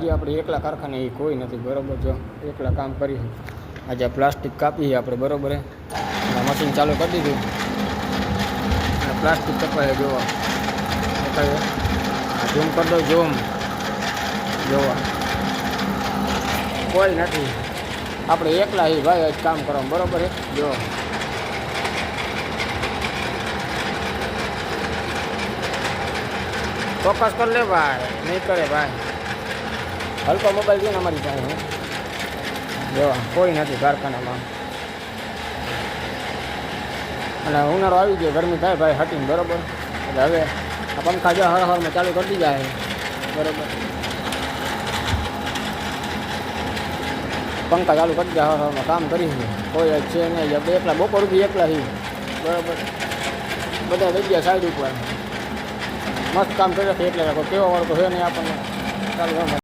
આજે આપણે એકલા કારખાને એ કોઈ નથી બરાબર. જો એકલા કામ કરી આજે પ્લાસ્ટિક કાપીએ આપણે બરાબર. મશીન ચાલુ કરી દીધું અને પ્લાસ્ટિક કપાય જોવા ઝૂમ કરી દો. ઝૂમ જોવા કોઈ નથી, આપણે એકલા એ ભાઈ જ કામ કરવાનું બરાબર. જો ફોકસ કર લે ભાઈ, નહીં કરે ભાઈ. હલકો મોબાઈલ છે ને અમારી પાસે. જો કોઈ નથી કારખાનામાં અને ઉનાળો આવી ગયો, ગરમી થાય ભાઈ હટીને બરાબર. એટલે હવે આ પંખા જો હર હરમાં ચાલુ કરી દીધા છે બરાબર. પંખા ચાલુ કરી દીધા હર હરમાં કામ કરી કોઈ છે નહીં. એકલા બપોર બી એકલા છે બરાબર. બધા થઈ ગયા સાઈડ ઉપર મસ્ત કામ કર્યો છે એટલે કોઈ કેવા વાળો તો છે નહીં આપણને ચાલુ.